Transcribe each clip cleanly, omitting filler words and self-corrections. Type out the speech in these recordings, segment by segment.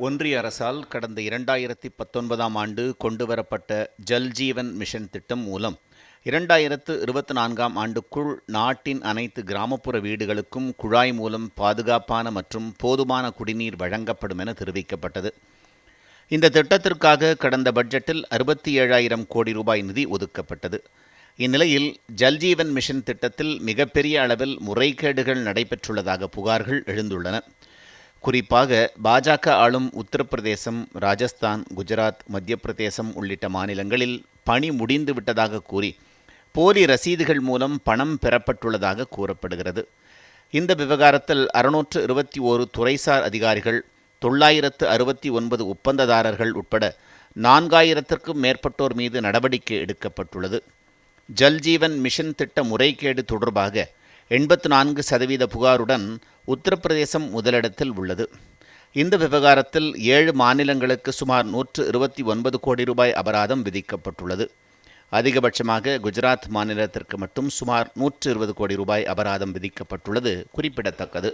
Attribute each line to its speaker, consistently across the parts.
Speaker 1: ஒன்றிய அரசால் கடந்த 2019ஆம் ஆண்டு கொண்டுவரப்பட்ட ஜல் ஜீவன் மிஷன் திட்டம் மூலம் 2024ஆம் ஆண்டுக்குள் நாட்டின் அனைத்து கிராமப்புற வீடுகளுக்கும் குழாய் மூலம் பாதுகாப்பான மற்றும் போதுமான குடிநீர் வழங்கப்படும் என தெரிவிக்கப்பட்டது. இந்த திட்டத்திற்காக கடந்த பட்ஜெட்டில் 67,000 கோடி ரூபாய் நிதி ஒதுக்கப்பட்டது. இந்நிலையில் ஜல்ஜீவன் மிஷன் திட்டத்தில் மிகப்பெரிய அளவில் முறைகேடுகள் நடைபெற்றுள்ளதாக புகார்கள் எழுந்துள்ளன. குறிப்பாக பாஜக ஆளும் உத்தரப்பிரதேசம், ராஜஸ்தான், குஜராத், மத்திய பிரதேசம் உள்ளிட்ட மாநிலங்களில் பணி முடிந்து விட்டதாக கூறி போலி ரசீதுகள் மூலம் பணம் பெறப்பட்டுள்ளதாக கூறப்படுகிறது. இந்த விவகாரத்தில் 621 துறைசார் அதிகாரிகள், 969 ஒப்பந்ததாரர்கள் உட்பட 4,000க்கும் மேற்பட்டோர் மீது நடவடிக்கை எடுக்கப்பட்டுள்ளது. ஜல்ஜீவன் மிஷன் திட்ட முறைகேடு தொடர்பாக 84% புகாருடன் உத்தரப்பிரதேசம் முதலிடத்தில் உள்ளது. இந்த விவகாரத்தில் 7 மாநிலங்களுக்கு சுமார் 129 கோடி ரூபாய் அபராதம் விதிக்கப்பட்டுள்ளது. அதிகபட்சமாக குஜராத் மாநிலத்திற்கு மட்டும் சுமார் 120 கோடி ரூபாய் அபராதம் விதிக்கப்பட்டுள்ளது குறிப்பிடத்தக்கது.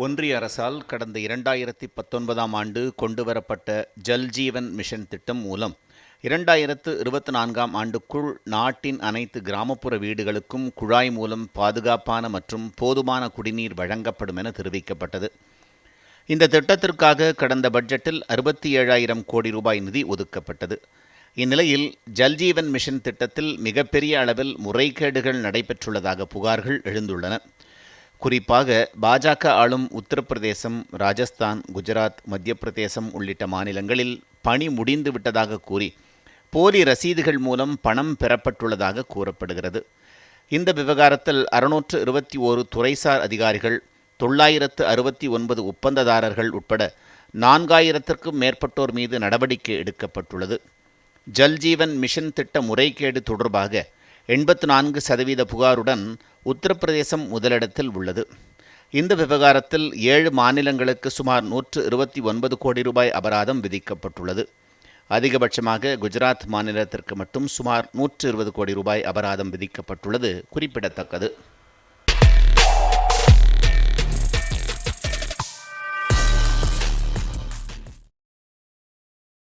Speaker 1: ஒன்றிய அரசால் கடந்த 2019ஆம் ஆண்டு கொண்டுவரப்பட்ட ஜல்ஜீவன் மிஷன் திட்டம் மூலம் 2024ஆம் ஆண்டுக்குள் நாட்டின் அனைத்து கிராமப்புற வீடுகளுக்கும் குழாய் மூலம் பாதுகாப்பான மற்றும் போதுமான குடிநீர் வழங்கப்படும் என தெரிவிக்கப்பட்டது. இந்த திட்டத்திற்காக கடந்த பட்ஜெட்டில் 67,000 கோடி ரூபாய் நிதி ஒதுக்கப்பட்டது. இந்நிலையில் ஜல்ஜீவன் மிஷன் திட்டத்தில் மிகப்பெரிய அளவில் முறைகேடுகள் நடைபெற்றுள்ளதாக புகார்கள் எழுந்துள்ளன. குறிப்பாக பாஜக ஆளும் உத்தரப்பிரதேசம், ராஜஸ்தான், குஜராத், மத்திய பிரதேசம் உள்ளிட்ட மாநிலங்களில் பணி முடிந்து விட்டதாக கூறி போலி ரசீதுகள் மூலம் பணம் பெறப்பட்டுள்ளதாக கூறப்படுகிறது. இந்த விவகாரத்தில் 621 துறைசார் அதிகாரிகள், 969 ஒப்பந்ததாரர்கள் உட்பட 4,000க்கும் மேற்பட்டோர் மீது நடவடிக்கை எடுக்கப்பட்டுள்ளது. ஜல்ஜீவன் மிஷன் திட்ட முறைகேடு தொடர்பாக 84% புகாருடன் உத்தரப்பிரதேசம் முதலிடத்தில் உள்ளது. இந்த விவகாரத்தில் 7 மாநிலங்களுக்கு சுமார் 129 கோடி ரூபாய் அபராதம் விதிக்கப்பட்டுள்ளது. அதிகபட்சமாக குஜராத் மாநிலத்திற்கு மட்டும் சுமார் 120 கோடி ரூபாய் அபராதம் விதிக்கப்பட்டுள்ளது குறிப்பிடத்தக்கது.